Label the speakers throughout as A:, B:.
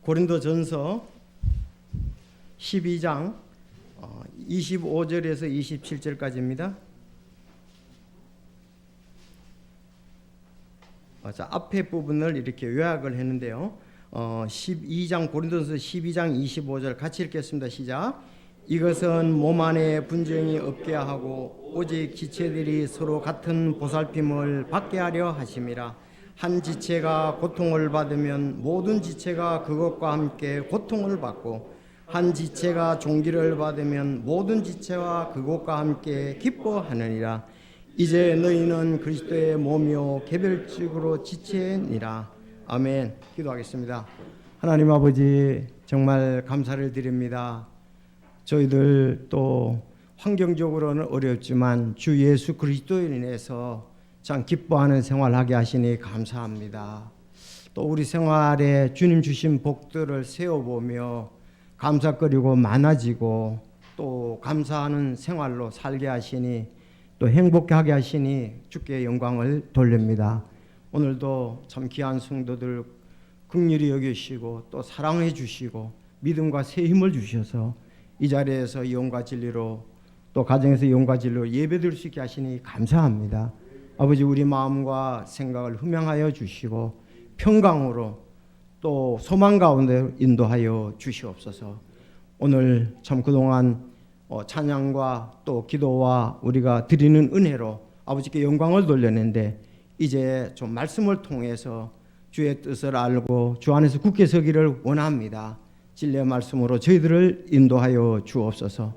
A: 고린도전서 12장 25절에서 27절까지입니다. 자, 앞에 부분을 이렇게 요약을 했는데요. 12장 고린도전서 12장 25절 같이 읽겠습니다. 시작. 이것은 몸 안에 분쟁이 없게 하고 오직 지체들이 서로 같은 보살핌을 받게 하려 하심이라. 한 지체가 고통을 받으면 모든 지체가 그것과 함께 고통을 받고 한 지체가 종기를 받으면 모든 지체와 그것과 함께 기뻐하느니라. 이제 너희는 그리스도의 몸이요 개별적으로 지체니라. 아멘. 기도하겠습니다. 하나님 아버지, 정말 감사를 드립니다. 저희들 또 환경적으로는 어렵지만 주 예수 그리스도로 인해서 참 기뻐하는 생활하게 하시니 감사합니다. 또 우리 생활에 주님 주신 복들을 세워보며 감사거리고 많아지고 또 감사하는 생활로 살게 하시니 또 행복하게 하시니 주께 영광을 돌립니다. 오늘도 참 귀한 성도들 긍휼히 여기시고 또 사랑해 주시고 믿음과 새 힘을 주셔서 이 자리에서 영과 진리로 또 가정에서 영과 진리로 예배드릴 수 있게 하시니 감사합니다. 아버지, 우리 마음과 생각을 흠양하여 주시고 평강으로 또 소망 가운데 인도하여 주시옵소서. 오늘 참 그동안 찬양과 또 기도와 우리가 드리는 은혜로 아버지께 영광을 돌렸는데 이제 좀 말씀을 통해서 주의 뜻을 알고 주 안에서 굳게 서기를 원합니다. 진리의 말씀으로 저희들을 인도하여 주옵소서.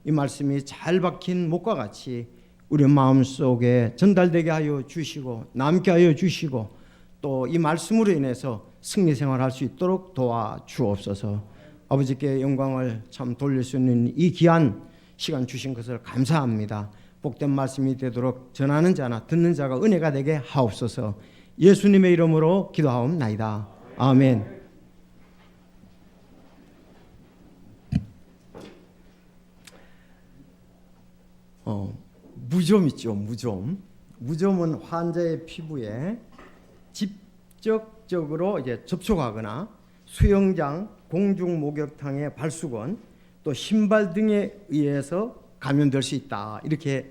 A: 이 말씀이 잘 박힌 목과 같이 우리 마음속에 전달되게 하여 주시고 남게 하여 주시고 또 이 말씀으로 인해서 승리 생활할 수 있도록 도와주옵소서. 아버지께 영광을 참 돌릴 수 있는 이 귀한 시간 주신 것을 감사합니다. 복된 말씀이 되도록 전하는 자나 듣는 자가 은혜가 되게 하옵소서. 예수님의 이름으로 기도하옵나이다. 아멘. 무좀 있죠. 무좀은 환자의 피부에 직접적으로 이제 접촉하거나 수영장, 공중 목욕탕의 발수건, 또 신발 등에 의해서 감염될 수 있다. 이렇게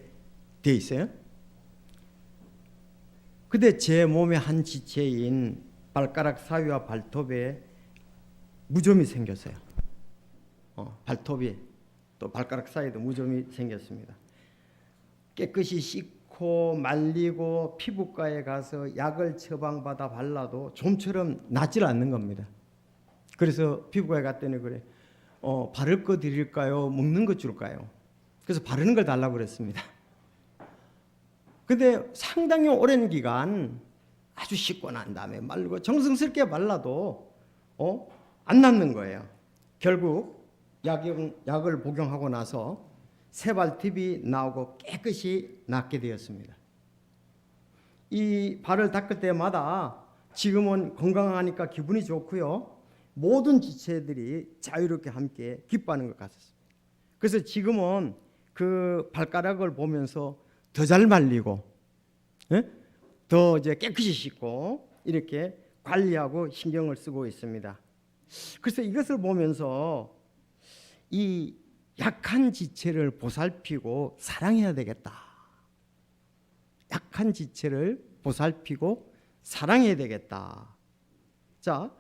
A: 돼 있어요. 근데 제 몸의 한 지체인 발가락 사이와 발톱에 무좀이 생겼어요. 발톱이 또 발가락 사이에도 무좀이 생겼습니다. 깨끗이 씻고 말리고 피부과에 가서 약을 처방받아 발라도 좀처럼 낫질 않는 겁니다. 그래서 피부과에 갔더니 그래, 바를 거 드릴까요? 먹는 거 줄까요? 그래서 바르는 걸 달라고 그랬습니다. 근데 상당히 오랜 기간 아주 씻고 난 다음에 말고 정성스럽게 발라도 안 낫는 거예요. 결국 약을 복용하고 나서 새발톱이 나오고 깨끗이 낫게 되었습니다. 이 발을 닦을 때마다 지금은 건강하니까 기분이 좋고요. 모든 지체들이 자유롭게 함께 기뻐하는 것 같았습니다. 그래서 지금은 그 발가락을 보면서 더 잘 말리고 더 이제 깨끗이 씻고 이렇게 관리하고 신경을 쓰고 있습니다. 그래서 이것을 보면서 이 약한 지체를 보살피고 사랑해야 되겠다. 약한 지체를 보살피고 사랑해야 되겠다. 자,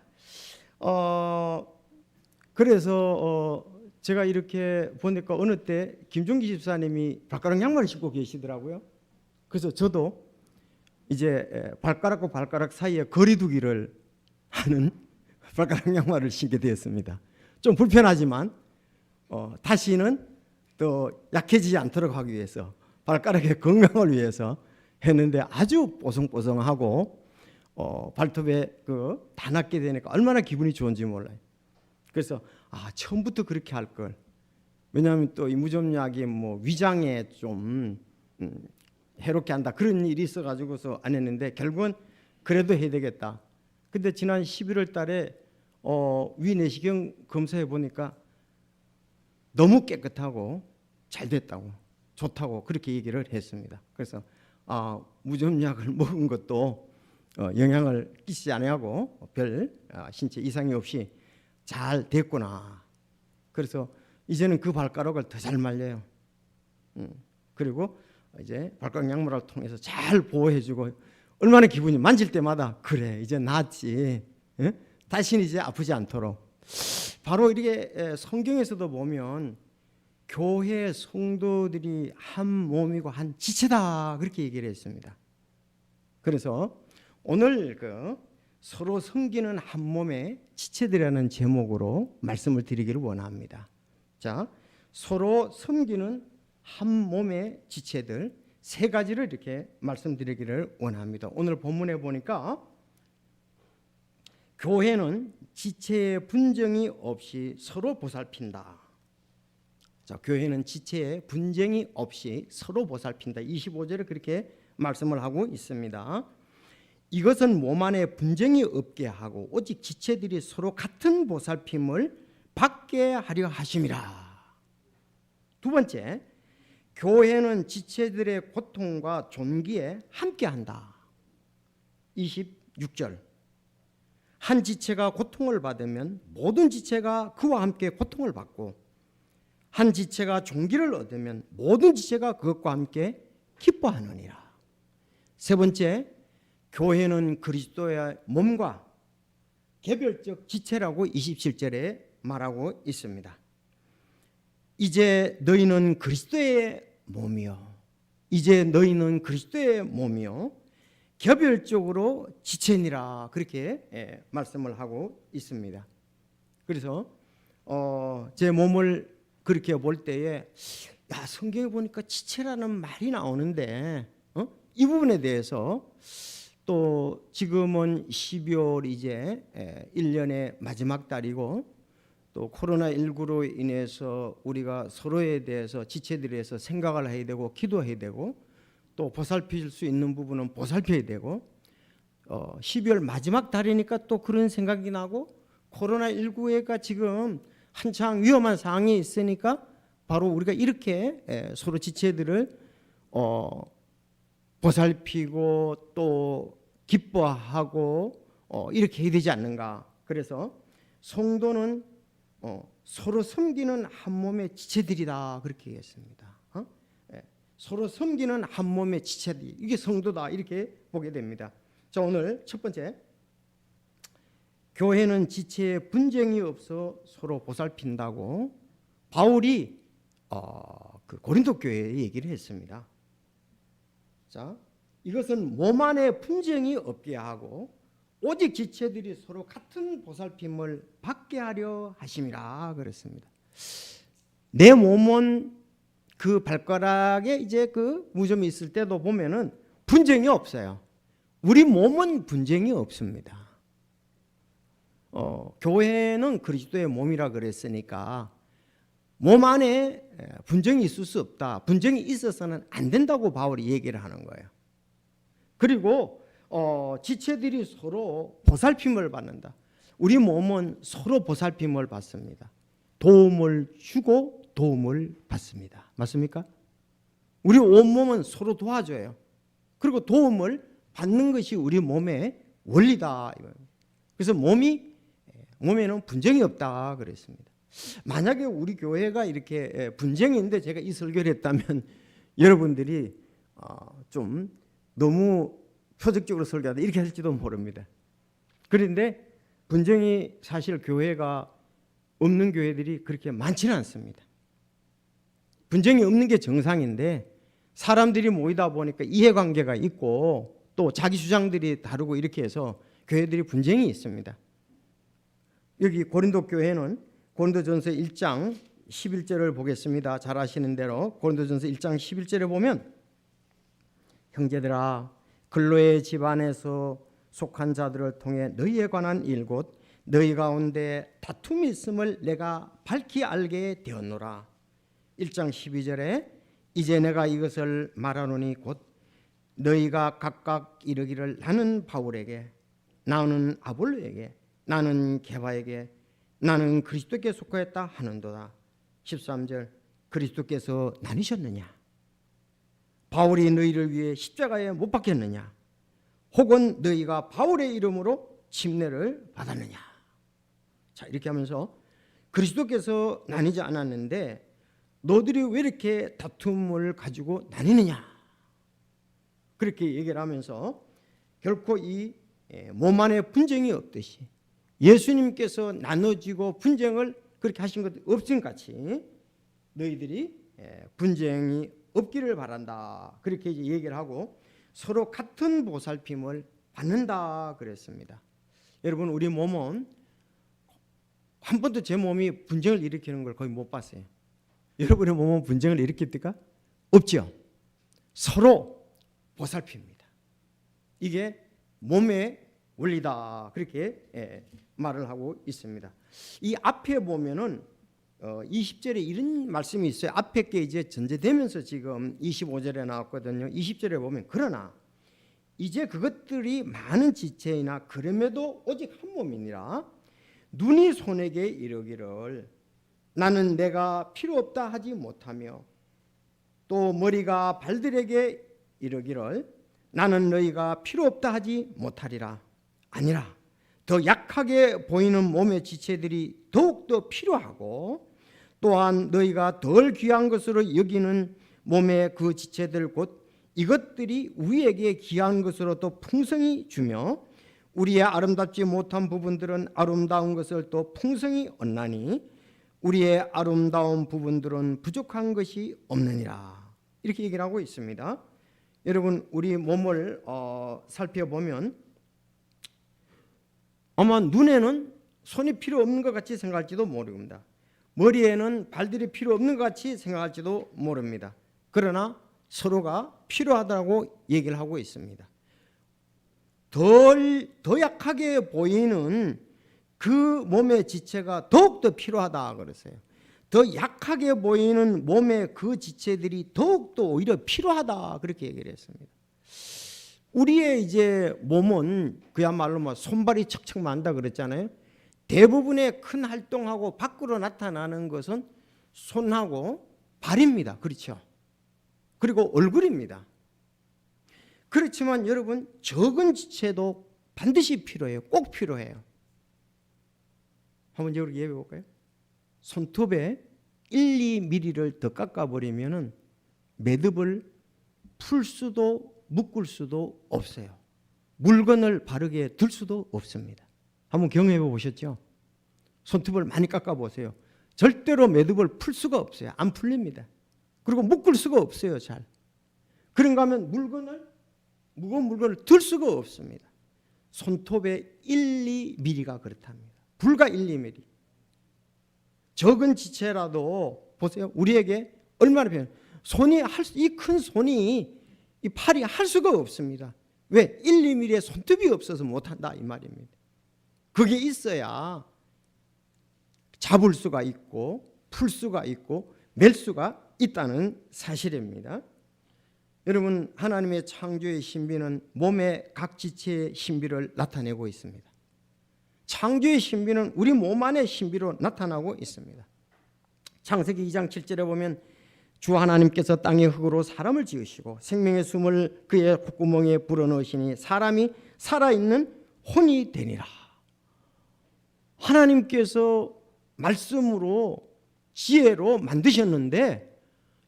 A: 그래서 제가 이렇게 보니까 어느 때 김종기 집사님이 발가락 양말을 신고 계시더라고요. 그래서 저도 이제 발가락과 발가락 사이에 거리두기를 하는 발가락 양말을 신게 되었습니다. 좀 불편하지만 다시는 또 약해지지 않도록 하기 위해서 발가락의 건강을 위해서 했는데 아주 뽀송뽀송하고 발톱에 다 낫게 되니까 얼마나 기분이 좋은지 몰라요. 그래서 처음부터 그렇게 할 걸. 왜냐하면 또 이 무좀약이 뭐 위장에 좀 해롭게 한다 그런 일이 있어가지고서 안 했는데 결국은 그래도 해야 되겠다. 근데 지난 11월 달에 위내시경 검사해 보니까 너무 깨끗하고 잘 됐다고, 좋다고 그렇게 얘기를 했습니다. 그래서 무좀약을 먹은 것도 영향을 끼치지 않냐고 별 신체 이상이 없이 잘 됐구나. 그래서 이제는 그 발가락을 더 잘 말려요. 그리고 이제 발가락 양말을 통해서 잘 보호해주고 얼마나 기분이 만질 때마다 그래 이제 낫지. 다시는 이제 아프지 않도록. 바로 이렇게 성경에서도 보면 교회 성도들이 한 몸이고 한 지체다 그렇게 얘기를 했습니다. 그래서 오늘 서로 섬기는 한 몸의 지체들이라는 제목으로 말씀을 드리기를 원합니다. 자, 서로 섬기는 한 몸의 지체들 세 가지를 이렇게 말씀드리기를 원합니다. 오늘 본문에 보니까 교회는 지체의 분쟁이 없이 서로 보살핀다. 자, 교회는 지체의 분쟁이 없이 서로 보살핀다. 25절에 그렇게 말씀을 하고 있습니다. 이것은 몸 안에 분쟁이 없게 하고 오직 지체들이 서로 같은 보살핌을 받게 하려 하심이라. 두 번째, 교회는 지체들의 고통과 존귀에 함께한다. 26절, 한 지체가 고통을 받으면 모든 지체가 그와 함께 고통을 받고 한 지체가 존귀를 얻으면 모든 지체가 그것과 함께 기뻐하느니라. 세 번째, 교회는 그리스도의 몸과 개별적 지체라고 27절에 말하고 있습니다. 이제 너희는 그리스도의 몸이요, 이제 너희는 그리스도의 몸이요 개별적으로 지체니라 그렇게 말씀을 하고 있습니다. 그래서 제 몸을 그렇게 볼 때에 야, 성경에 보니까 지체라는 말이 나오는데 이 부분에 대해서 또 지금은 12월 이제 1년의 마지막 달이고 또 코로나19로 인해서 우리가 서로에 대해서 지체들에 대해서 생각을 해야 되고 기도해야 되고 또 보살필 수 있는 부분은 보살펴야 되고 12월 마지막 달이니까 또 그런 생각이 나고 코로나19가 지금 한창 위험한 상황이 있으니까 바로 우리가 이렇게 서로 지체들을 보살피고 또 기뻐하고 이렇게 해야 되지 않는가. 그래서 성도는 서로 섬기는 한 몸의 지체들이다 그렇게 얘기했습니다. 서로 섬기는 한 몸의 지체들, 이게 성도다 이렇게 보게 됩니다. 자, 오늘 첫 번째, 교회는 지체에 분쟁이 없어 서로 보살핀다고 바울이 그 고린도 교회에 얘기를 했습니다. 자, 이것은 몸 안에 분쟁이 없게 하고 오직 지체들이 서로 같은 보살핌을 받게 하려 하심이라 그랬습니다. 내 몸은 그 발가락에 이제 그 무좀이 있을 때도 보면은 분쟁이 없어요. 우리 몸은 분쟁이 없습니다. 교회는 그리스도의 몸이라 그랬으니까 몸 안에 분쟁이 있을 수 없다. 분쟁이 있어서는 안 된다고 바울이 얘기를 하는 거예요. 그리고 지체들이 서로 보살핌을 받는다. 우리 몸은 서로 보살핌을 받습니다. 도움을 주고 도움을 받습니다. 맞습니까? 우리 온몸은 서로 도와줘요. 그리고 도움을 받는 것이 우리 몸의 원리다. 그래서 몸에는 분쟁이 없다 그랬습니다. 만약에 우리 교회가 이렇게 분쟁인데 제가 이 설교를 했다면 여러분들이 좀 너무 표적적으로 설교하다 이렇게 할지도 모릅니다. 그런데 분쟁이 사실 교회가 없는 교회들이 그렇게 많지는 않습니다. 분쟁이 없는 게 정상인데 사람들이 모이다 보니까 이해관계가 있고 또 자기 주장들이 다르고 이렇게 해서 교회들이 분쟁이 있습니다. 여기 고린도 교회는 고린도전서 1장 11절을 보겠습니다. 잘 아시는 대로 고린도전서 1장 11절에 보면 형제들아 글로의 집안에서 속한 자들을 통해 너희에 관한 일 곧 너희 가운데 다툼이 있음을 내가 밝히 알게 되었노라. 1장 12절에 이제 내가 이것을 말하노니 곧 너희가 각각 이르기를 나는 바울에게 나는 아볼로에게 나는 게바에게 나는 그리스도께 속하였다 하는도다. 13절 그리스도께서 나뉘셨느냐? 바울이 너희를 위해 십자가에 못 박혔느냐? 혹은 너희가 바울의 이름으로 침례를 받았느냐? 자, 이렇게 하면서 그리스도께서 나뉘지 않았는데 너들이 왜 이렇게 다툼을 가지고 나뉘느냐, 그렇게 얘기를 하면서 결코 이 몸 안에 분쟁이 없듯이 예수님께서 나눠지고 분쟁을 그렇게 하신 것 없음 같이 너희들이 분쟁이 없기를 바란다, 그렇게 이제 얘기를 하고 서로 같은 보살핌을 받는다 그랬습니다. 여러분, 우리 몸은 한 번도 제 몸이 분쟁을 일으키는 걸 거의 못 봤어요. 여러분의 몸은 분쟁을 일으킵니까? 없죠. 서로 보살핍니다. 이게 몸의 원리다, 그렇게 말을 하고 있습니다. 이 앞에 보면은 20절에 이런 말씀이 있어요. 앞에 게 이제 전제되면서 지금 25절에 나왔거든요. 20절에 보면 그러나 이제 그것들이 많은 지체이나 그럼에도 오직 한 몸이니라. 눈이 손에게 이르기를 나는 내가 필요 없다 하지 못하며 또 머리가 발들에게 이르기를 나는 너희가 필요 없다 하지 못하리라. 아니라 더 약하게 보이는 몸의 지체들이 더욱더 필요하고 또한 너희가 덜 귀한 것으로 여기는 몸의 그 지체들 곧 이것들이 우리에게 귀한 것으로 또 풍성히 주며 우리의 아름답지 못한 부분들은 아름다운 것을 또 풍성히 얻나니 우리의 아름다운 부분들은 부족한 것이 없느니라, 이렇게 얘기를 하고 있습니다. 여러분, 우리 몸을 살펴보면 아마 눈에는 손이 필요 없는 것 같이 생각할지도 모릅니다. 머리에는 발들이 필요 없는 것 같이 생각할지도 모릅니다. 그러나 서로가 필요하다고 얘기를 하고 있습니다. 더 약하게 보이는 그 몸의 지체가 더욱더 필요하다 그랬어요. 더 약하게 보이는 몸의 그 지체들이 더욱더 오히려 필요하다, 그렇게 얘기를 했습니다. 우리의 이제 몸은 그야말로 뭐 손발이 척척 만다 그랬잖아요. 대부분의 큰 활동하고 밖으로 나타나는 것은 손하고 발입니다. 그렇죠? 그리고 얼굴입니다. 그렇지만 여러분, 적은 지체도 반드시 필요해요. 꼭 필요해요. 한번 여기 예배 볼까요? 손톱에 1-2mm를 더 깎아버리면 매듭을 풀 수도 묶을 수도 없어요. 물건을 바르게 들 수도 없습니다. 한번 경험해 보셨죠? 손톱을 많이 깎아보세요. 절대로 매듭을 풀 수가 없어요. 안 풀립니다. 그리고 묶을 수가 없어요. 잘. 그런가 하면 무거운 물건을 들 수가 없습니다. 손톱에 1-2mm가 그렇답니다. 불과 1-2mm. 적은 지체라도 보세요. 우리에게 얼마나 필요해요. 이 큰 손이, 이 팔이 할 수가 없습니다. 왜? 1-2mm의 손톱이 없어서 못한다, 이 말입니다. 그게 있어야 잡을 수가 있고 풀 수가 있고 맬 수가 있다는 사실입니다. 여러분, 하나님의 창조의 신비는 몸의 각 지체의 신비를 나타내고 있습니다. 창조의 신비는 우리 몸 안의 신비로 나타나고 있습니다. 창세기 2장 7절에 보면 주 하나님께서 땅의 흙으로 사람을 지으시고 생명의 숨을 그의 콧구멍에 불어넣으시니 사람이 살아있는 혼이 되니라. 하나님께서 말씀으로 지혜로 만드셨는데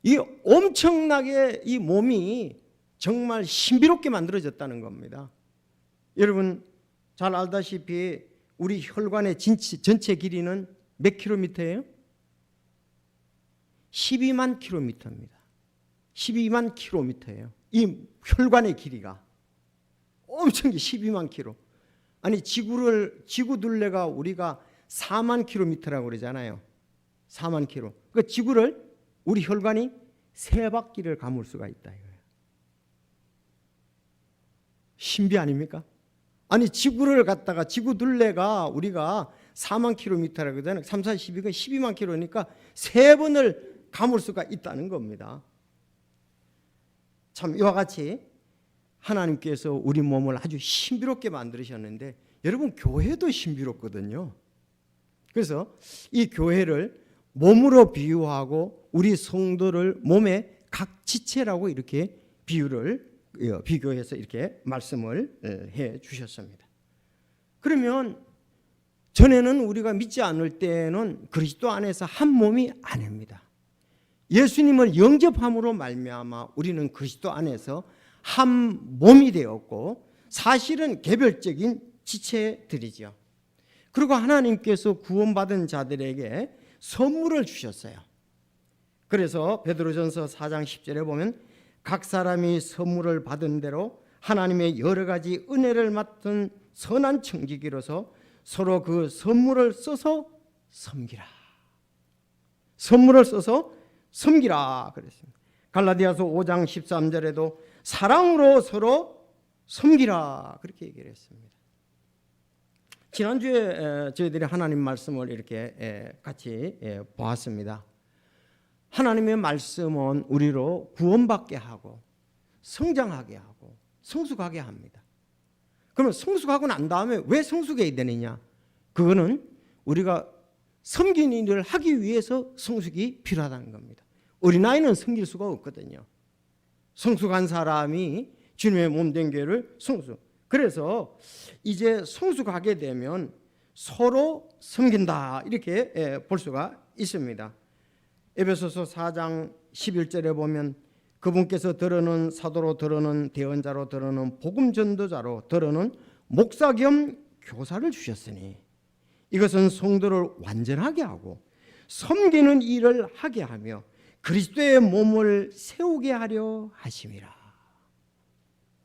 A: 이 엄청나게 이 몸이 정말 신비롭게 만들어졌다는 겁니다. 여러분 잘 알다시피 우리 혈관의 전체 길이는 몇 킬로미터예요? 12만 킬로미터입니다. 12만 킬로미터예요. 이 혈관의 길이가 엄청 12만 킬로. 아니 지구 둘레가 우리가 4만 킬로미터라고 그러잖아요. 4만 킬로. 그 지구를 우리 혈관이 3바퀴를 감을 수가 있다 이거예요. 신비 아닙니까? 아니 지구를 갖다가 지구 둘레가 우리가 4만 킬로미터라고 하잖아요. 3, 4, 12가 12만 킬로니까 3번을 감을 수가 있다는 겁니다. 참 이와 같이 하나님께서 우리 몸을 아주 신비롭게 만드셨는데 여러분 교회도 신비롭거든요. 그래서 이 교회를 몸으로 비유하고 우리 성도를 몸의 각 지체라고 이렇게 비교해서 이렇게 말씀을 해 주셨습니다. 그러면 전에는 우리가 믿지 않을 때는 그리스도 안에서 한 몸이 아닙니다. 예수님을 영접함으로 말미암아 우리는 그리스도 안에서 한 몸이 되었고 사실은 개별적인 지체들이죠. 그리고 하나님께서 구원받은 자들에게 선물을 주셨어요. 그래서 베드로전서 4장 10절에 보면 각 사람이 선물을 받은 대로 하나님의 여러 가지 은혜를 맡은 선한 청지기로서 서로 그 선물을 써서 섬기라. 선물을 써서 섬기라 그랬습니다. 갈라디아서 5장 13절에도 사랑으로 서로 섬기라 그렇게 얘기를 했습니다. 지난주에 저희들이 하나님 말씀을 이렇게 같이 보았습니다. 하나님의 말씀은 우리로 구원받게 하고 성장하게 하고 성숙하게 합니다. 그러면 성숙하고 난 다음에 왜 성숙해야 되느냐? 그거는 우리가 섬기는 일을 하기 위해서 성숙이 필요하다는 겁니다. 어린아이는 섬길 수가 없거든요. 성숙한 사람이 주님의 몸된 교회를 성숙. 그래서 이제 성숙하게 되면 서로 섬긴다 이렇게 볼 수가 있습니다. 에베소서 4장 11절에 보면 그분께서 들어는 사도로 들어는 대언자로 들어는 복음 전도자로 들어는 목사 겸 교사를 주셨으니 이것은 성도를 완전하게 하고 섬기는 일을 하게 하며 그리스도의 몸을 세우게 하려 하심이라.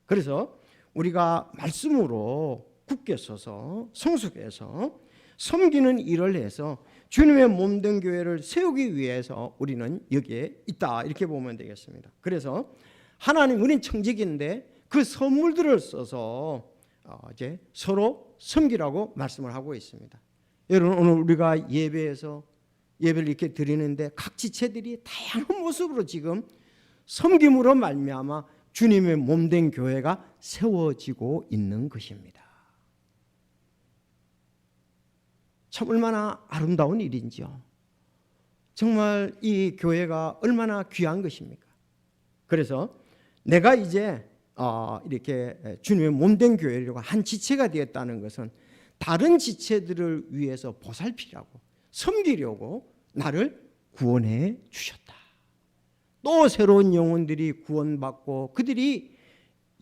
A: 그래서 우리가 말씀으로 굳게 서서 성숙해서 섬기는 일을 해서 주님의 몸된 교회를 세우기 위해서 우리는 여기에 있다 이렇게 보면 되겠습니다. 그래서 하나님 우리는 청직인데 그 선물들을 써서 이제 서로 섬기라고 말씀을 하고 있습니다. 여러분 오늘 우리가 예배에서 예배를 이렇게 드리는데 각 지체들이 다양한 모습으로 지금 섬김으로 말미암아 주님의 몸된 교회가 세워지고 있는 것입니다. 참 얼마나 아름다운 일인지요. 정말 이 교회가 얼마나 귀한 것입니까? 그래서 내가 이제 이렇게 주님의 몸된 교회라고 한 지체가 되었다는 것은 다른 지체들을 위해서 보살피려고 섬기려고 나를 구원해 주셨다. 또 새로운 영혼들이 구원받고 그들이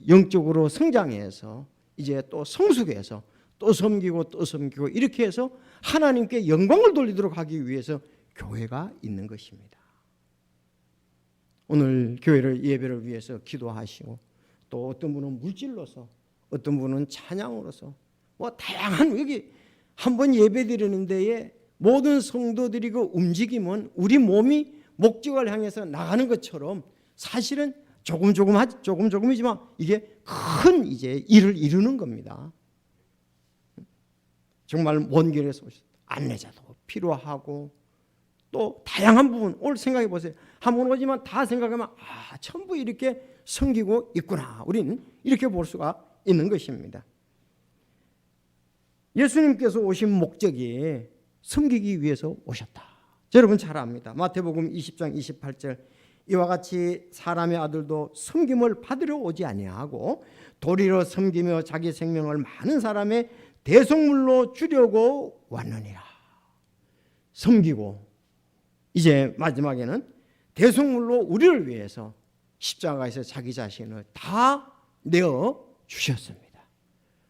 A: 영적으로 성장해서 이제 또 성숙해서 또 섬기고 이렇게 해서 하나님께 영광을 돌리도록 하기 위해서 교회가 있는 것입니다. 오늘 교회를 예배를 위해서 기도하시고 또 어떤 분은 물질로서 어떤 분은 찬양으로서 뭐 다양한 여기 한번 예배 드리는 데에 모든 성도들이 그 움직임은 우리 몸이 목적을 향해서 나가는 것처럼 사실은 조금이지만 이게 큰 이제 일을 이루는 겁니다. 정말 먼 길에서 오셨다. 안내자도 필요하고 또 다양한 부분 오늘 생각해 보세요. 한번 오지만 다 생각하면 전부 이렇게 섬기고 있구나. 우리는 이렇게 볼 수가 있는 것입니다. 예수님께서 오신 목적이 섬기기 위해서 오셨다. 여러분 잘 압니다. 마태복음 20장 28절 이와 같이 사람의 아들도 섬김을 받으려 오지 아니하고 도리어 섬기며 자기 생명을 많은 사람의 대속물로 주려고 왔느니라. 섬기고 이제 마지막에는 대속물로 우리를 위해서 십자가에서 자기 자신을 다 내어 주셨습니다.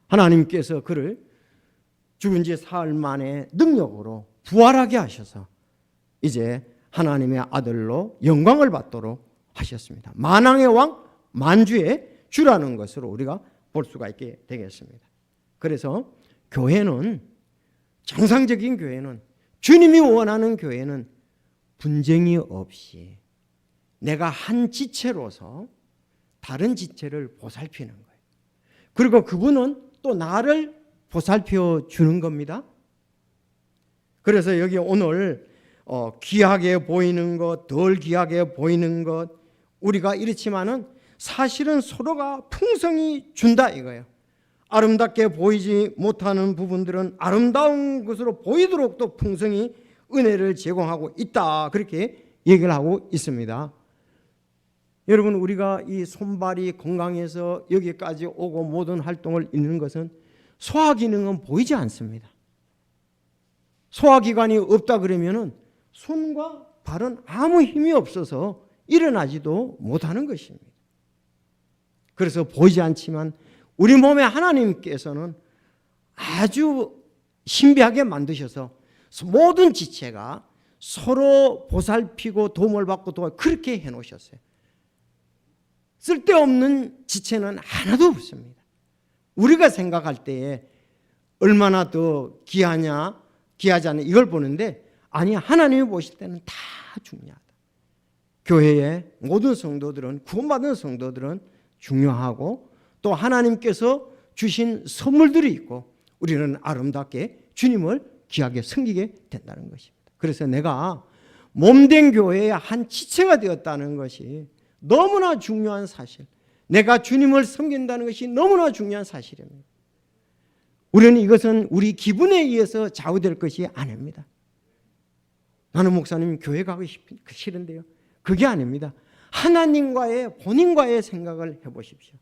A: 하나님께서 그를 죽은 지 사흘 만에 능력으로 부활하게 하셔서 이제 하나님의 아들로 영광을 받도록 하셨습니다. 만왕의 왕, 만주의 주라는 것으로 우리가 볼 수가 있게 되겠습니다. 그래서 교회는 정상적인 교회는 주님이 원하는 교회는 분쟁이 없이 내가 한 지체로서 다른 지체를 보살피는 거예요. 그리고 그분은 또 나를 보살펴 주는 겁니다. 그래서 여기 오늘 귀하게 보이는 것, 덜 귀하게 보이는 것 우리가 이렇지만은 사실은 서로가 풍성이 준다 이거예요. 아름답게 보이지 못하는 부분들은 아름다운 것으로 보이도록 또 풍성히 은혜를 제공하고 있다. 그렇게 얘기를 하고 있습니다. 여러분 우리가 이 손발이 건강해서 여기까지 오고 모든 활동을 있는 것은 소화 기능은 보이지 않습니다. 소화기관이 없다 그러면은 손과 발은 아무 힘이 없어서 일어나지도 못하는 것입니다. 그래서 보이지 않지만 우리 몸에 하나님께서는 아주 신비하게 만드셔서 모든 지체가 서로 보살피고 도움을 받고 그렇게 해놓으셨어요. 쓸데없는 지체는 하나도 없습니다. 우리가 생각할 때에 얼마나 더 귀하냐 귀하지 않냐 이걸 보는데, 아니, 하나님이 보실 때는 다 중요하다. 교회의 모든 성도들은, 구원받은 성도들은 중요하고 또 하나님께서 주신 선물들이 있고 우리는 아름답게 주님을 귀하게 섬기게 된다는 것입니다. 그래서 내가 몸된 교회의 한 지체가 되었다는 것이 너무나 중요한 사실, 내가 주님을 섬긴다는 것이 너무나 중요한 사실입니다. 우리는 이것은 우리 기분에 의해서 좌우될 것이 아닙니다. 나는 목사님 교회 가고 싫은데요. 그게 아닙니다. 하나님과의 본인과의 생각을 해보십시오.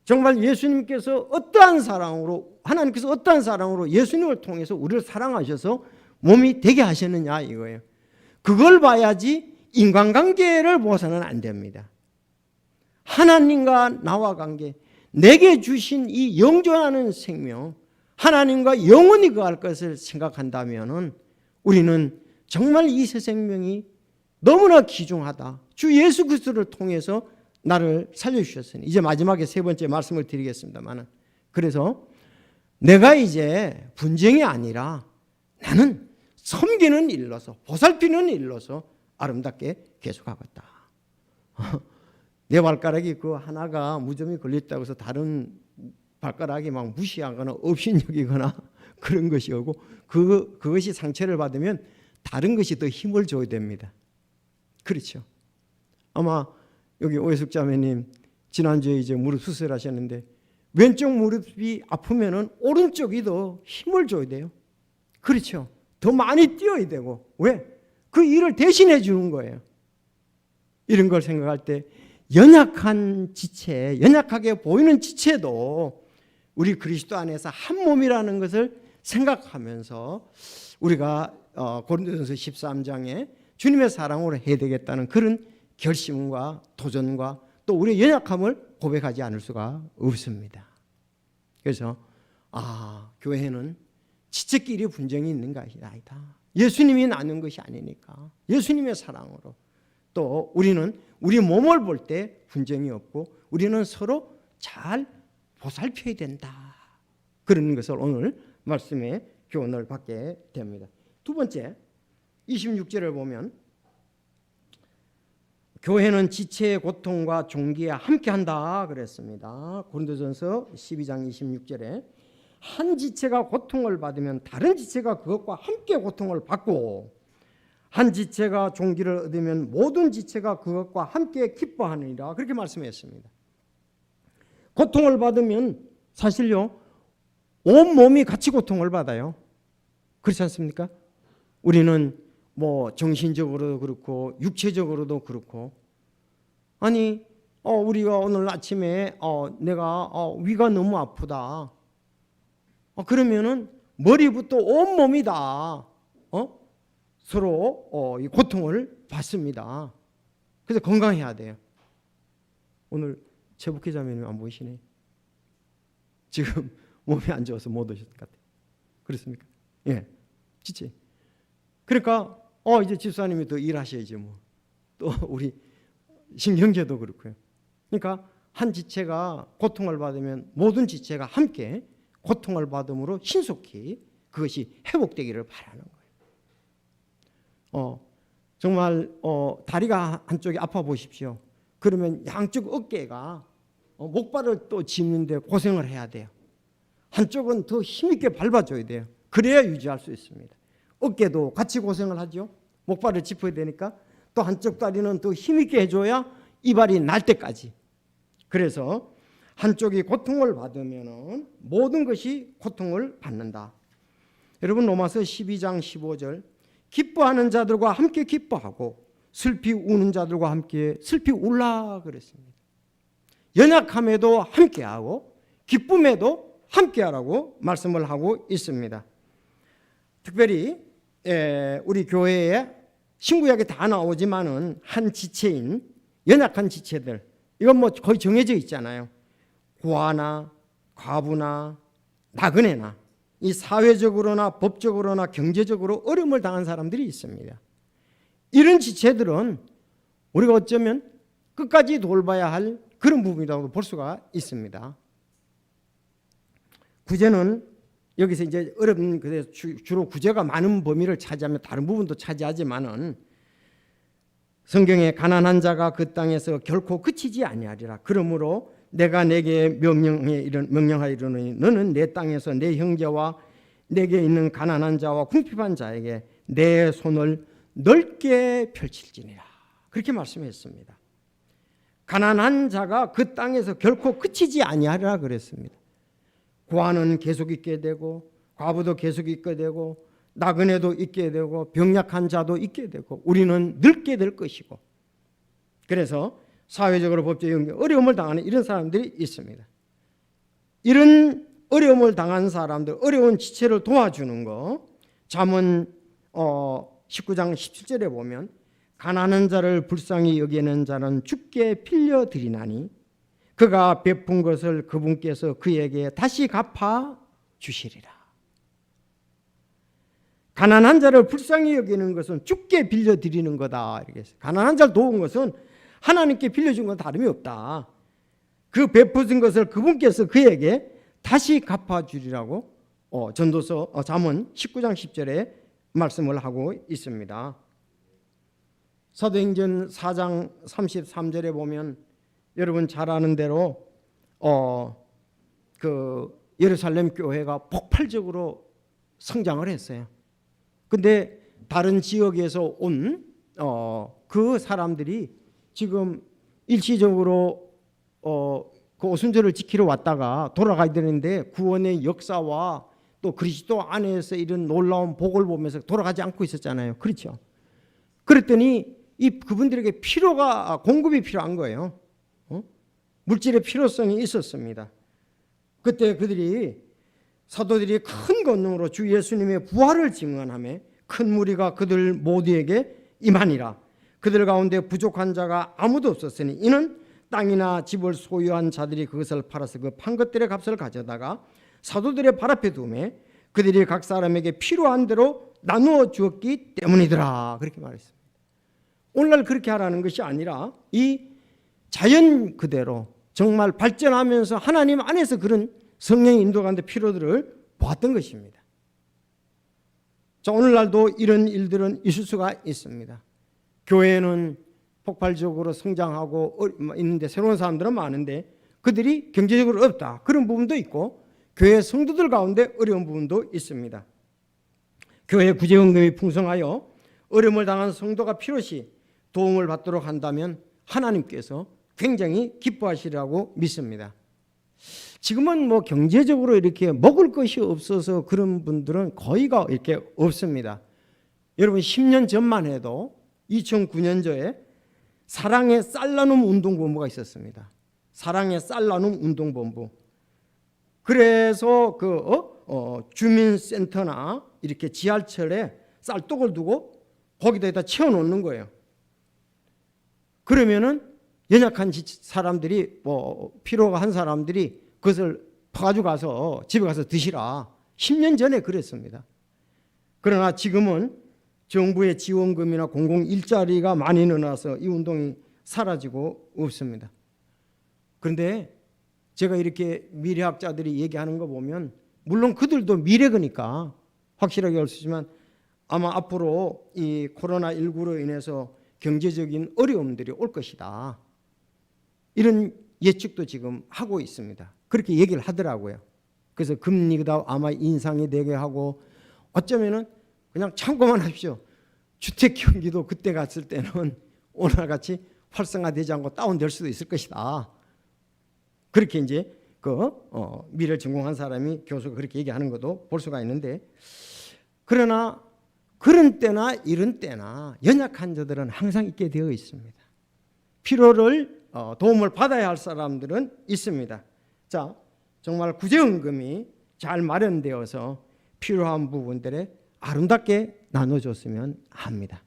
A: 정말 예수님께서 어떠한 사랑으로, 하나님께서 어떠한 사랑으로 예수님을 통해서 우리를 사랑하셔서 몸이 되게 하셨느냐 이거예요. 그걸 봐야지 인간관계를 보아서는 안 됩니다. 하나님과 나와 관계, 내게 주신 이 영존하는 생명, 하나님과 영원히 거할 것을 생각한다면 우리는 정말 이 새 생명이 너무나 귀중하다. 주 예수 그리스도를 통해서 나를 살려주셨으니 이제 마지막에 세 번째 말씀을 드리겠습니다만, 그래서 내가 이제 분쟁이 아니라 나는 섬기는 일로서, 보살피는 일로서 아름답게 계속하겠다. 내 발가락이 그 하나가 무좀이 걸렸다고 해서 다른 발가락이 막 무시하거나 업신여기거나 그런 것이 오고, 그것이 상처를 받으면 다른 것이 더 힘을 줘야 됩니다. 그렇죠. 아마 여기 오해숙 자매님 지난주에 이제 무릎 수술하셨는데 왼쪽 무릎이 아프면은 오른쪽이 더 힘을 줘야 돼요. 그렇죠. 더 많이 뛰어야 되고. 왜? 그 일을 대신해 주는 거예요. 이런 걸 생각할 때 연약한 지체, 연약하게 보이는 지체도 우리 그리스도 안에서 한 몸이라는 것을 생각하면서 우리가 고린도전서 13장에 주님의 사랑으로 해야 되겠다는 그런 결심과 도전과 또 우리의 연약함을 고백하지 않을 수가 없습니다. 그래서 교회는 지체끼리 분쟁이 있는 것이 아니다. 예수님이 나눈 것이 아니니까 예수님의 사랑으로, 또 우리는 우리 몸을 볼 때 분쟁이 없고 우리는 서로 잘 보살펴야 된다. 그런 것을 오늘 말씀의 교훈을 받게 됩니다. 두 번째, 26절을 보면 교회는 지체의 고통과 종기에 함께한다 그랬습니다. 고린도전서 12장 26절에 한 지체가 고통을 받으면 다른 지체가 그것과 함께 고통을 받고, 한 지체가 종기를 얻으면 모든 지체가 그것과 함께 기뻐하느니라, 그렇게 말씀했습니다. 고통을 받으면 사실요 온 몸이 같이 고통을 받아요. 그렇지 않습니까? 우리는 뭐 정신적으로도 그렇고 육체적으로도 그렇고, 아니 우리가 오늘 아침에 내가 위가 너무 아프다. 그러면은 머리부터 온 몸이 다 서로 이 고통을 받습니다. 그래서 건강해야 돼요. 오늘 최북희 자매님 안 보이시네. 지금 몸이 안 좋아서 못 오셨을 것 같아요. 그렇습니까? 예, 지체. 그러니까 이제 집사님이 더 일하셔야지 뭐. 또 우리 신경제도 그렇고요. 그러니까 한 지체가 고통을 받으면 모든 지체가 함께 고통을 받음으로 신속히 그것이 회복되기를 바라는 거예요. 정말 다리가 한쪽이 아파 보십시오. 그러면 양쪽 어깨가 목발을 또 짚는데 고생을 해야 돼요. 한쪽은 더 힘있게 밟아줘야 돼요. 그래야 유지할 수 있습니다. 어깨도 같이 고생을 하죠. 목발을 짚어야 되니까 또 한쪽 다리는 더 힘있게 해줘야 이발이 날 때까지. 그래서 한쪽이 고통을 받으면 모든 것이 고통을 받는다. 여러분, 로마서 12장 15절, 기뻐하는 자들과 함께 기뻐하고 슬피 우는 자들과 함께 슬피 울라 그랬습니다. 연약함에도 함께하고 기쁨에도 함께하라고 말씀을 하고 있습니다. 특별히 우리 교회에 신구약에 다 나오지만은 한 지체인 연약한 지체들, 이건 뭐 거의 정해져 있잖아요. 고아나 과부나 나그네나 이 사회적으로나 법적으로나 경제적으로 어려움을 당한 사람들이 있습니다. 이런 지체들은 우리가 어쩌면 끝까지 돌봐야 할 그런 부분이라고 볼 수가 있습니다. 구제는 여기서 이제 어려운, 주로 구제가 많은 범위를 차지하면 다른 부분도 차지하지만은 성경에 가난한 자가 그 땅에서 결코 그치지 아니하리라. 그러므로 내가 내게 명령하이르노니 너는 내 땅에서 내 형제와 내게 있는 가난한 자와 궁핍한 자에게 내 손을 넓게 펼칠지니라. 그렇게 말씀했습니다. 가난한 자가 그 땅에서 결코 그치지 아니하리라 그랬습니다. 고아는 계속 있게 되고 과부도 계속 있게 되고 나그네도 있게 되고 병약한 자도 있게 되고 우리는 늙게 될 것이고, 그래서 사회적으로 법적으로 어려움을 당하는 이런 사람들이 있습니다. 이런 어려움을 당한 사람들, 어려운 지체를 도와주는 거, 잠언 19장 17절에 보면 가난한 자를 불쌍히 여기는 자는 주께 빌려드리나니 그가 베푼 것을 그분께서 그에게 다시 갚아 주시리라. 가난한 자를 불쌍히 여기는 것은 주께 빌려드리는 거다. 이렇게 했어요. 가난한 자를 도운 것은 하나님께 빌려준 건 다름이 없다. 그 베푸신 것을 그분께서 그에게 다시 갚아주리라고 전도서 잠언 19장 10절에 말씀을 하고 있습니다. 사도행전 4장 33절에 보면 여러분 잘 아는 대로 그 예루살렘 교회가 폭발적으로 성장을 했어요. 근데 다른 지역에서 온 그 사람들이 지금 일시적으로 그 오순절을 지키러 왔다가 돌아가야 되는데 구원의 역사와 또 그리스도 안에서 이런 놀라운 복을 보면서 돌아가지 않고 있었잖아요. 그렇죠? 그랬더니 그분들에게 공급이 필요한 거예요. 물질의 필요성이 있었습니다. 그때 사도들이 큰 권능으로 주 예수님의 부활을 증언하며 큰 무리가 그들 모두에게 임하니라. 그들 가운데 부족한 자가 아무도 없었으니 이는 땅이나 집을 소유한 자들이 그것을 팔아서 그 판 것들의 값을 가져다가 사도들의 발 앞에 두매 그들이 각 사람에게 필요한 대로 나누어 주었기 때문이더라. 그렇게 말했습니다. 오늘날 그렇게 하라는 것이 아니라 이 자연 그대로 정말 발전하면서 하나님 안에서 그런 성령의 인도가운데 필요들을 보았던 것입니다. 자, 오늘날도 이런 일들은 있을 수가 있습니다. 교회는 폭발적으로 성장하고 있는데 새로운 사람들은 많은데 그들이 경제적으로 어렵다. 그런 부분도 있고 교회 성도들 가운데 어려운 부분도 있습니다. 교회 구제헌금이 풍성하여 어려움을 당한 성도가 필요시 도움을 받도록 한다면 하나님께서 굉장히 기뻐하시리라고 믿습니다. 지금은 뭐 경제적으로 이렇게 먹을 것이 없어서 그런 분들은 거의가 이렇게 없습니다. 여러분 10년 전만 해도 2009년도에 사랑의 쌀 나눔 운동본부가 있었습니다. 사랑의 쌀 나눔 운동본부. 그래서 주민센터나 이렇게 지하철에 쌀떡을 두고 거기다 채워 놓는 거예요. 그러면은 연약한 사람들이 필요가 한 사람들이 그것을 퍼가지고 가서 집에 가서 드시라. 10년 전에 그랬습니다. 그러나 지금은 정부의 지원금이나 공공 일자리가 많이 늘어나서 이 운동이 사라지고 없습니다. 그런데 제가 이렇게 미래학자들이 얘기하는 거 보면 물론 그들도 미래거니까 확실하게 할 수 있지만 아마 앞으로 이 코로나19로 인해서 경제적인 어려움들이 올 것이다. 이런 예측도 지금 하고 있습니다. 그렇게 얘기를 하더라고요. 그래서 금리가 아마 인상이 되게 하고 어쩌면은 그냥 참고만 하십시오. 주택 경기도 그때 갔을 때는 오늘같이 활성화되지 않고 다운될 수도 있을 것이다. 그렇게 이제 미래를 전공한 사람이 교수가 그렇게 얘기하는 것도 볼 수가 있는데, 그러나 그런 때나 이런 때나 연약한 자들은 항상 있게 되어 있습니다. 도움을 받아야 할 사람들은 있습니다. 자, 정말 구제헌금이 잘 마련되어서 필요한 부분들에 아름답게 나눠줬으면 합니다.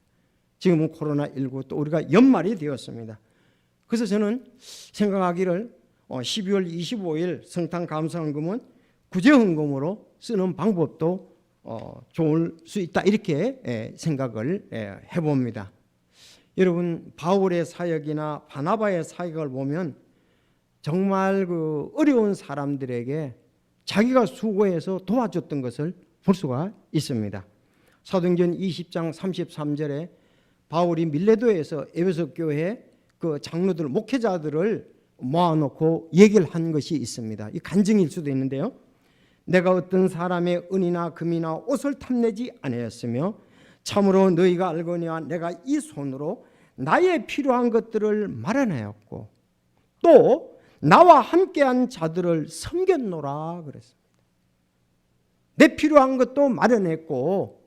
A: 지금은 코로나19 또 우리가 연말이 되었습니다. 그래서 저는 생각하기를 12월 25일 성탄 감사헌금은 구제헌금으로 쓰는 방법도 좋을 수 있다, 이렇게 생각을 해봅니다. 여러분, 바울의 사역이나 바나바의 사역을 보면 정말 그 어려운 사람들에게 자기가 수고해서 도와줬던 것을 볼 수가 있습니다. 사도행전 20장 33절에 바울이 밀레도에서 에베소 교회 그 장로들, 목회자들을 모아놓고 얘기를 한 것이 있습니다. 이 간증일 수도 있는데요. 내가 어떤 사람의 은이나 금이나 옷을 탐내지 아니하였으며 참으로 너희가 알거니와 내가 이 손으로 나의 필요한 것들을 마련하였고 또 나와 함께한 자들을 섬겼노라 그랬습니다. 내 필요한 것도 마련했고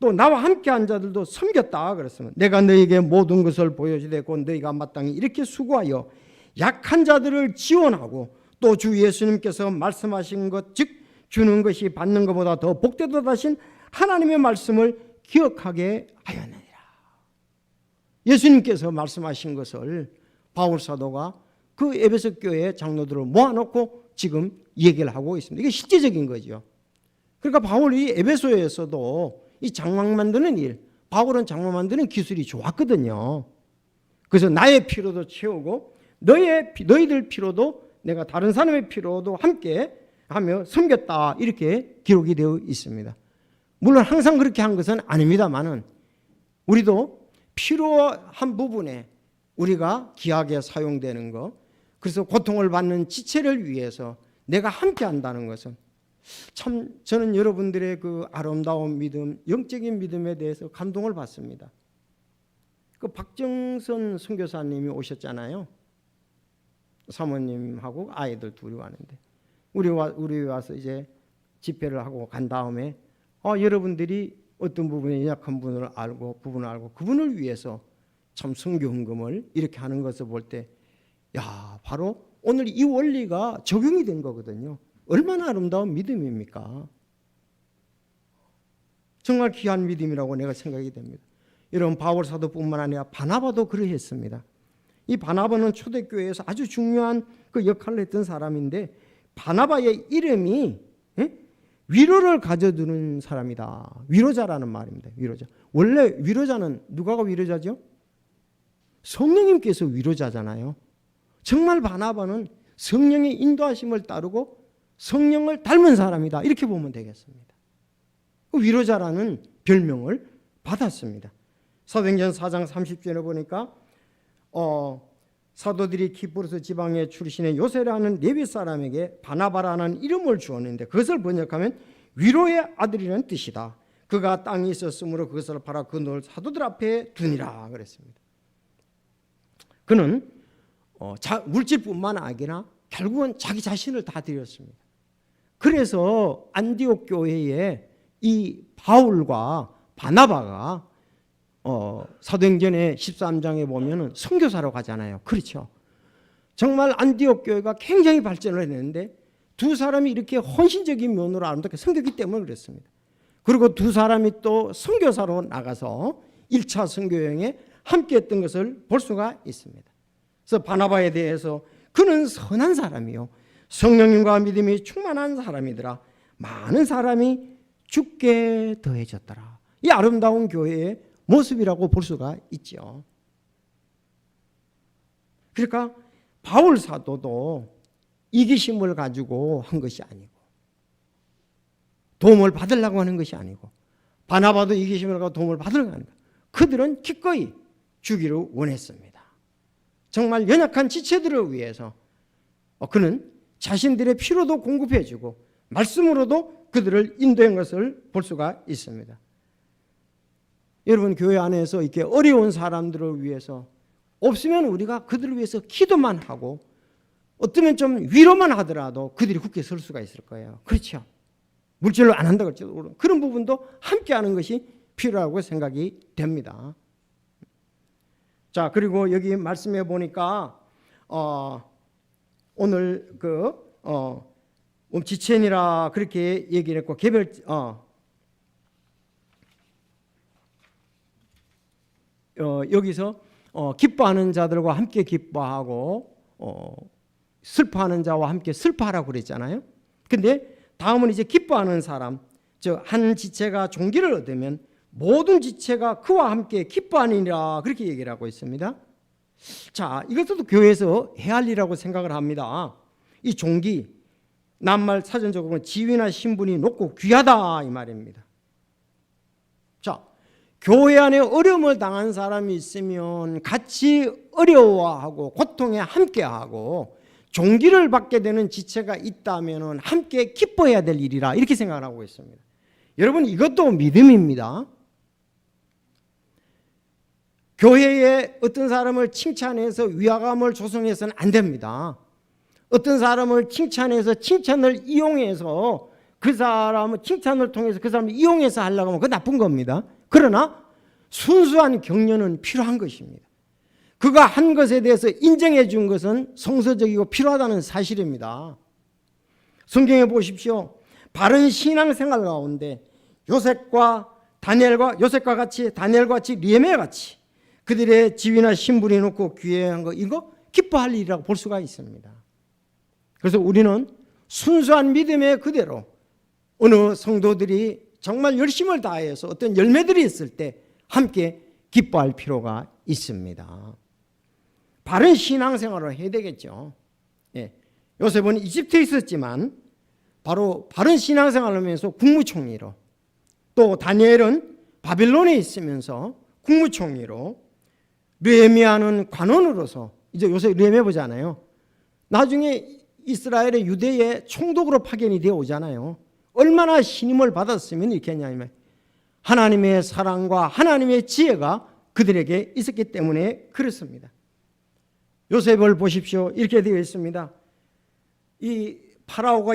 A: 또 나와 함께한 자들도 섬겼다 그랬습니다. 내가 너희에게 모든 것을 보여주되고 너희가 마땅히 이렇게 수고하여 약한 자들을 지원하고 또 주 예수님께서 말씀하신 것, 즉 주는 것이 받는 것보다 더 복되도다 하신 하나님의 말씀을 기억하게 하였느니라. 예수님께서 말씀하신 것을 바울 사도가 그 에베소 교회 장로들을 모아놓고 지금 얘기를 하고 있습니다. 이게 실제적인 거죠. 그러니까 바울이 에베소에서도 이 장막 만드는 일, 바울은 장막 만드는 기술이 좋았거든요. 그래서 나의 필요도 채우고 너희들 필요도 내가 다른 사람의 필요도 함께 하며 섬겼다, 이렇게 기록이 되어 있습니다. 물론 항상 그렇게 한 것은 아닙니다만은 우리도 필요한 부분에 우리가 귀하게 사용되는 것, 그래서 고통을 받는 지체를 위해서 내가 함께 한다는 것은 참 저는 여러분들의 그 아름다운 믿음, 영적인 믿음에 대해서 감동을 받습니다. 그 박정선 선교사님이 오셨잖아요. 사모님하고 아이들 둘이 왔는데 우리 와서 이제 집회를 하고 간 다음에 여러분들이 어떤 부분에 약한 부분을 알고 그분을 위해서 참 선교헌금을 이렇게 하는 것을 볼 때 바로 오늘 이 원리가 적용이 된 거거든요. 얼마나 아름다운 믿음입니까? 정말 귀한 믿음이라고 내가 생각이 됩니다. 여러분, 바울 사도뿐만 아니라 바나바도 그러했습니다. 이 바나바는 초대교회에서 아주 중요한 그 역할을 했던 사람인데 바나바의 이름이 위로를 가져주는 사람이다. 위로자라는 말입니다. 위로자. 원래 위로자는 누가가 위로자죠? 성령님께서 위로자잖아요. 정말 바나바는 성령의 인도하심을 따르고 성령을 닮은 사람이다, 이렇게 보면 되겠습니다. 위로자라는 별명을 받았습니다. 사도행전 4장 30절에 보니까 사도들이 키프로스 지방의 출신의 요새라는 레위 사람에게 바나바라는 이름을 주었는데 그것을 번역하면 위로의 아들이라는 뜻이다. 그가 땅이 있었으므로 그것을 팔아 그 돈을 사도들 앞에 두니라 그랬습니다. 그는 물질뿐만 아니라 결국은 자기 자신을 다 드렸습니다. 그래서 안디옥 교회에 이 바울과 바나바가 사도행전의 13장에 보면은 선교사로 가잖아요. 그렇죠. 정말 안디옥 교회가 굉장히 발전을 했는데 두 사람이 이렇게 헌신적인 면으로 아름답게 섬겼기 때문에 그랬습니다. 그리고 두 사람이 또 선교사로 나가서 1차 선교여행에 함께 했던 것을 볼 수가 있습니다. 그래서 바나바에 대해서 그는 선한 사람이요 성령님과 믿음이 충만한 사람이더라. 많은 사람이 죽게 더해졌더라. 이 아름다운 교회의 모습이라고 볼 수가 있죠. 그러니까 바울 사도도 이기심을 가지고 한 것이 아니고 도움을 받으려고 하는 것이 아니고 바나바도 이기심을 가지고 도움을 받으려고 하는 것. 그들은 기꺼이 주기를 원했습니다. 정말 연약한 지체들을 위해서 그는 자신들의 필요도 공급해주고 말씀으로도 그들을 인도한 것을 볼 수가 있습니다. 여러분, 교회 안에서 이렇게 어려운 사람들을 위해서 없으면 우리가 그들을 위해서 기도만 하고 어쩌면 좀 위로만 하더라도 그들이 굳게 설 수가 있을 거예요. 그렇죠. 물질로 안 한다고 할지도 그런 부분도 함께하는 것이 필요하고 생각이 됩니다. 자, 그리고 여기 말씀해 보니까 오늘 지체니라 그렇게 얘기를 했고 여기서 기뻐하는 자들과 함께 기뻐하고 슬퍼하는 자와 함께 슬퍼하라고 그랬잖아요. 근데 다음은 이제 기뻐하는 사람, 즉 한 지체가 종기를 얻으면 모든 지체가 그와 함께 기뻐하니라 그렇게 얘기를 하고 있습니다. 자, 이것도 교회에서 해야 할 일이라고 생각을 합니다. 이 종기, 낱말 사전적으로는 지위나 신분이 높고 귀하다 이 말입니다. 자, 교회 안에 어려움을 당한 사람이 있으면 같이 어려워하고 고통에 함께하고 종기를 받게 되는 지체가 있다면 함께 기뻐해야 될 일이라 이렇게 생각을 하고 있습니다. 여러분, 이것도 믿음입니다. 교회에 어떤 사람을 칭찬해서 위화감을 조성해서는 안 됩니다. 어떤 사람을 칭찬해서 칭찬을 이용해서 그 사람을 칭찬을 통해서 그 사람을 이용해서 하려고 하면 그건 나쁜 겁니다. 그러나 순수한 격려는 필요한 것입니다. 그가 한 것에 대해서 인정해 준 것은 성서적이고 필요하다는 사실입니다. 성경에 보십시오. 바른 신앙생활 가운데 요셉과 같이 다니엘과 같이 리에메와 같이 그들의 지위나 신분이 높고 귀한 거 이거 기뻐할 일이라고 볼 수가 있습니다. 그래서 우리는 순수한 믿음의 그대로 어느 성도들이 정말 열심을 다해서 어떤 열매들이 있을 때 함께 기뻐할 필요가 있습니다. 바른 신앙생활을 해야 되겠죠. 요셉은 이집트에 있었지만 바로 바른 신앙생활을 하면서 국무총리로, 또 다니엘은 바빌론에 있으면서 국무총리로, 느헤미야는 관원으로서, 이제 요새 느헤미야 보잖아요. 나중에 이스라엘의 유대의 총독으로 파견이 되어 오잖아요. 얼마나 신임을 받았으면 이렇게 했냐면 하나님의 사랑과 하나님의 지혜가 그들에게 있었기 때문에 그렇습니다. 요셉을 보십시오. 이렇게 되어 있습니다. 이 파라오가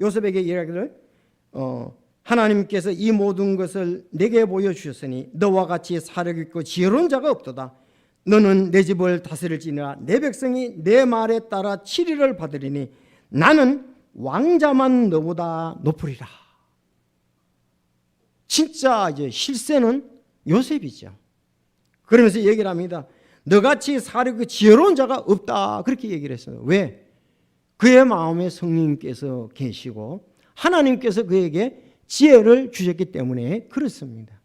A: 요셉에게 이야기를 하나님께서 이 모든 것을 내게 보여주셨으니 너와 같이 사력 있고 지혜로운 자가 없도다. 너는 내 집을 다스릴지니라. 내 백성이 내 말에 따라 치리를 받으리니 나는 왕자만 너보다 높으리라. 진짜 이제 실세는 요셉이죠. 그러면서 얘기를 합니다. 너같이 사력 있고 지혜로운 자가 없다. 그렇게 얘기를 했어요. 왜? 그의 마음에 성령님께서 계시고 하나님께서 그에게 지혜를 주셨기 때문에 그렇습니다.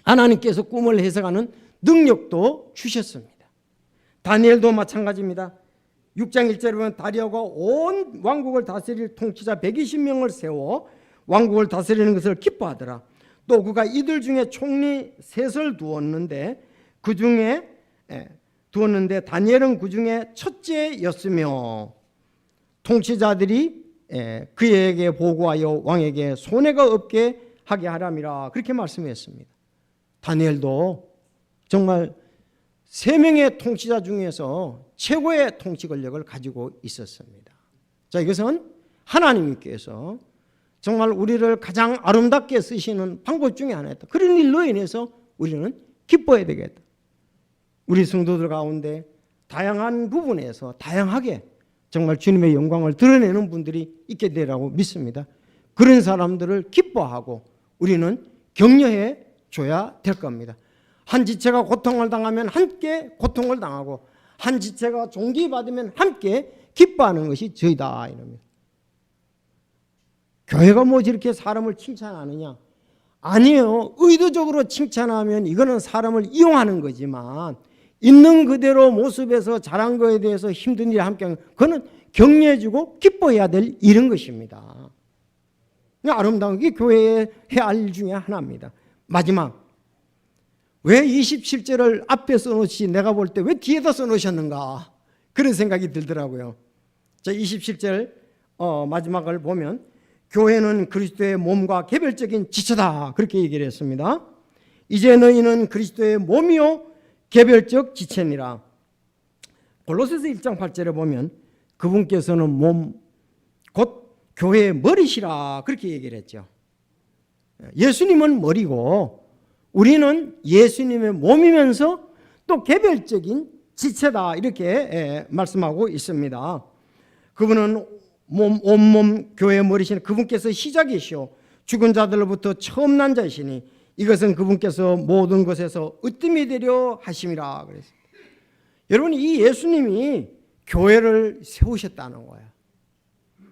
A: 하나님께서 꿈을 해석하는 능력도 주셨습니다. 다니엘도 마찬가지입니다. 6장 1절에 보면 다리아가 온 왕국을 다스릴 통치자 120명을 세워 왕국을 다스리는 것을 기뻐하더라. 또 그가 이들 중에 총리 셋을 두었는데 다니엘은 그 중에 첫째였으며 통치자들이 그에게 보고하여 왕에게 손해가 없게 하게 하람이라 그렇게 말씀했습니다. 다니엘도 정말 3명의 통치자 중에서 최고의 통치 권력을 가지고 있었습니다. 자, 이것은 하나님께서 정말 우리를 가장 아름답게 쓰시는 방법 중에 하나였다. 그런 일로 인해서 우리는 기뻐해야 되겠다. 우리 성도들 가운데 다양한 부분에서 다양하게 정말 주님의 영광을 드러내는 분들이 있게 되라고 믿습니다. 그런 사람들을 기뻐하고 우리는 격려해 줘야 될 겁니다. 한 지체가 고통을 당하면 함께 고통을 당하고 한 지체가 존귀받으면 함께 기뻐하는 것이 저희다 이럽니다. 교회가 뭐지 이렇게 사람을 칭찬하느냐? 아니에요. 의도적으로 칭찬하면 이거는 사람을 이용하는 거지만 있는 그대로 모습에서 잘한 거에 대해서 힘든 일에 함께하는 그거는 격려해주고 기뻐해야 될 일인 것입니다. 아름다운 게 교회에 해야 할 일 중에 하나입니다. 마지막, 왜 27절을 앞에 써놓지 내가 볼 때 왜 뒤에다 써놓으셨는가 그런 생각이 들더라고요. 자, 27절 마지막을 보면 교회는 그리스도의 몸과 개별적인 지체다 그렇게 얘기를 했습니다. 이제 너희는 그리스도의 몸이요 개별적 지체니라. 골로새서 1장 8절에 보면 그분께서는 몸 곧 교회의 머리시라 그렇게 얘기를 했죠. 예수님은 머리고 우리는 예수님의 몸이면서 또 개별적인 지체다 이렇게 말씀하고 있습니다. 그분은 온몸 교회의 머리신 그분께서 시작이시오 죽은 자들로부터 처음 난 자이시니 이것은 그분께서 모든 것에서 으뜸이 되려 하심이라 그랬어요. 여러분, 이 예수님이 교회를 세우셨다는 거야.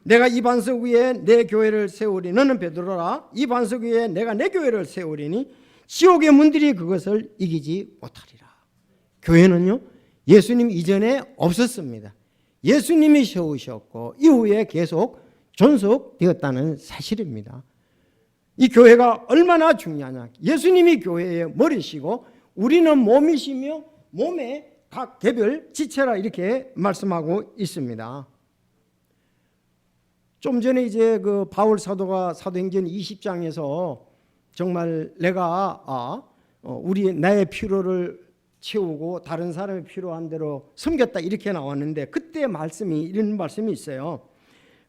A: 내가 이 반석 위에 내 교회를 세우리. 너는 베드로라. 이 반석 위에 내가 내 교회를 세우리니 지옥의 문들이 그것을 이기지 못하리라. 교회는요, 예수님 이전에 없었습니다. 예수님이 세우셨고 이후에 계속 존속되었다는 사실입니다. 이 교회가 얼마나 중요하냐. 예수님이 교회의 머리시고 우리는 몸이시며 몸의 각 개별 지체라 이렇게 말씀하고 있습니다. 좀 전에 이제 그 바울 사도가 사도행전 20장에서 정말 내가 나의 필요를 채우고 다른 사람의 필요한 대로 섬겼다 이렇게 나왔는데 그때 말씀이 이런 말씀이 있어요.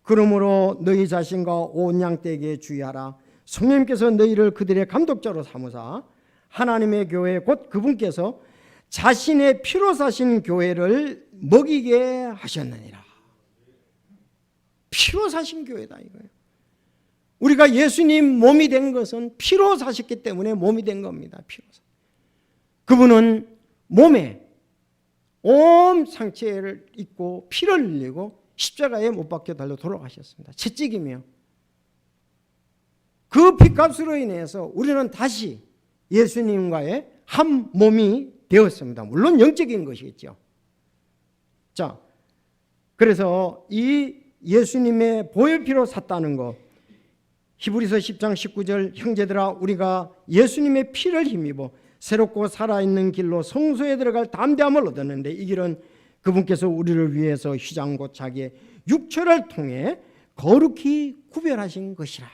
A: 그러므로 너희 자신과 온 양떼에게 주의하라. 성령님께서 너희를 그들의 감독자로 삼으사 하나님의 교회 곧 그분께서 자신의 피로 사신 교회를 먹이게 하셨느니라. 피로 사신 교회다 이거예요. 우리가 예수님 몸이 된 것은 피로 사셨기 때문에 몸이 된 겁니다. 피로 사. 그분은 몸에 온 상체를 입고 피를 흘리고 십자가에 못 박혀 달려 돌아가셨습니다. 채찍이며 그 피값으로 인해서 우리는 다시 예수님과의 한 몸이 되었습니다. 물론 영적인 것이겠죠. 자, 그래서 이 예수님의 보혈 피로 샀다는 것, 히브리서 10장 19절 형제들아 우리가 예수님의 피를 힘입어 새롭고 살아있는 길로 성소에 들어갈 담대함을 얻었는데 이 길은 그분께서 우리를 위해서 휘장 곧 자기의 육체를 통해 거룩히 구별하신 것이라.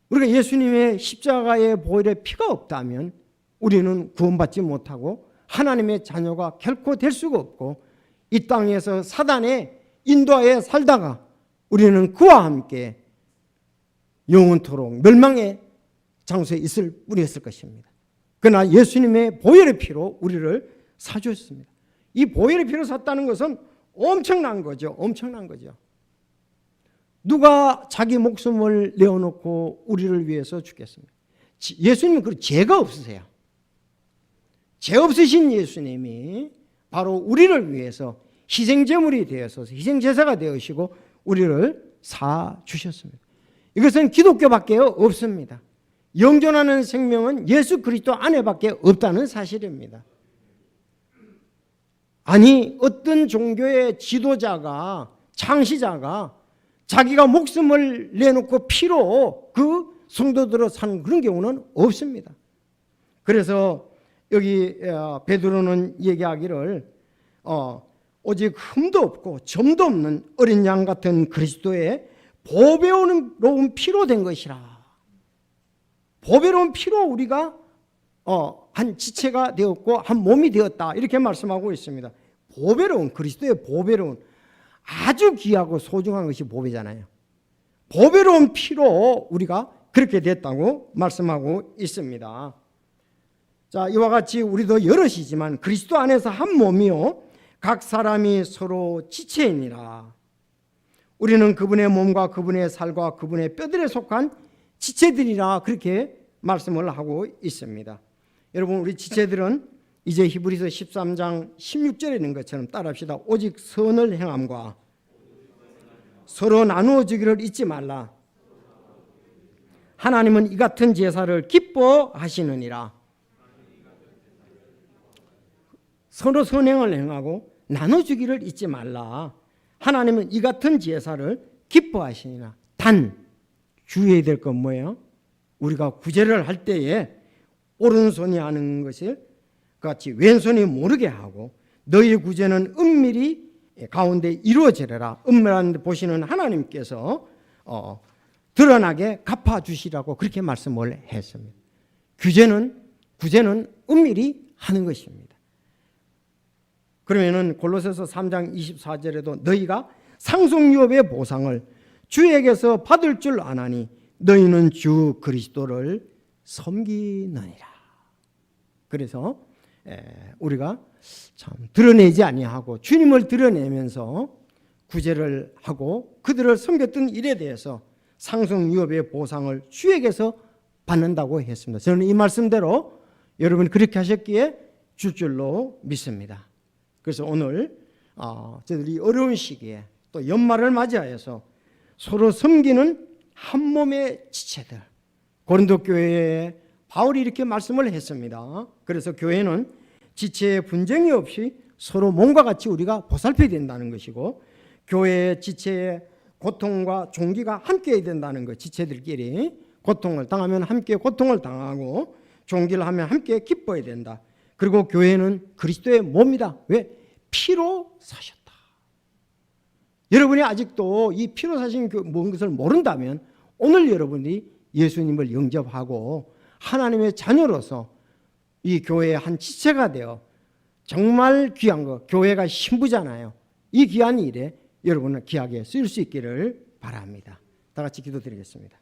A: 우리가 예수님의 십자가의 보혈의 피가 없다면 우리는 구원받지 못하고 하나님의 자녀가 결코 될 수가 없고 이 땅에서 사단의 인도하에 살다가 우리는 그와 함께 영원토록 멸망의 장소에 있을 뿐이었을 것입니다. 그러나 예수님의 보혈의 피로 우리를 사주셨습니다. 이 보혈의 피로 샀다는 것은 엄청난 거죠. 엄청난 거죠. 누가 자기 목숨을 내어놓고 우리를 위해서 죽겠습니까? 예수님은 그 죄가 없으세요. 죄 없으신 예수님이 바로 우리를 위해서 희생제물이 되어서 희생제사가 되으시고 우리를 사주셨습니다. 이것은 기독교밖에 없습니다. 영존하는 생명은 예수 그리스도 안에밖에 없다는 사실입니다. 아니 어떤 종교의 지도자가 창시자가 자기가 목숨을 내놓고 피로 그 성도들을 사는 그런 경우는 없습니다. 그래서 여기 베드로는 얘기하기를 오직 흠도 없고 점도 없는 어린 양 같은 그리스도의 보배로운 피로 된 것이라. 보배로운 피로 우리가 한 지체가 되었고 한 몸이 되었다 이렇게 말씀하고 있습니다. 보배로운 그리스도의 보배로운 아주 귀하고 소중한 것이 보배잖아요. 보배로운 피로 우리가 그렇게 됐다고 말씀하고 있습니다. 자, 이와 같이 우리도 여럿이지만 그리스도 안에서 한 몸이요 각 사람이 서로 지체이니라. 우리는 그분의 몸과 그분의 살과 그분의 뼈들에 속한 지체들이라 그렇게 말씀을 하고 있습니다. 여러분, 우리 지체들은 이제 히브리서 13장 16절에 있는 것처럼 따라합시다. 오직 선을 행함과 서로 나누어 주기를 잊지 말라. 하나님은 이 같은 제사를 기뻐하시느니라. 서로 선행을 행하고 나눠주기를 잊지 말라. 하나님은 이 같은 제사를 기뻐하시니라. 단 주의해야 될 건 뭐예요? 우리가 구제를 할 때에 오른손이 하는 것을 같이 왼손이 모르게 하고 너희 구제는 은밀히 가운데 이루어지리라. 은밀한 데 보시는 하나님께서 드러나게 갚아주시라고 그렇게 말씀을 했습니다. 구제는 은밀히 하는 것입니다. 그러면은 골로새서 3장 24절에도 너희가 상속유업의 보상을 주에게서 받을 줄 아나니 너희는 주 그리스도를 섬기느니라. 그래서 우리가 참 드러내지 아니하고 주님을 드러내면서 구제를 하고 그들을 섬겼던 일에 대해서 상속유업의 보상을 주에게서 받는다고 했습니다. 저는 이 말씀대로 여러분이 그렇게 하셨기에 줄 줄로 믿습니다. 그래서 오늘 저희들이 어려운 시기에 또 연말을 맞이하여서 서로 섬기는 한 몸의 지체들, 고린도 교회에 바울이 이렇게 말씀을 했습니다. 그래서 교회는 지체의 분쟁이 없이 서로 몸과 같이 우리가 보살펴야 된다는 것이고, 교회의 지체의 고통과 종기가 함께해야 된다는 것. 지체들끼리 고통을 당하면 함께 고통을 당하고 종기를 하면 함께 기뻐해야 된다. 그리고 교회는 그리스도의 몸이다. 왜? 피로 사셨다. 여러분이 아직도 이 피로 사신 그 뭔 것을 모른다면 오늘 여러분이 예수님을 영접하고 하나님의 자녀로서 이 교회의 한 지체가 되어 정말 귀한 거, 교회가 신부잖아요. 이 귀한 일에 여러분은 귀하게 쓰일 수 있기를 바랍니다. 다 같이 기도드리겠습니다.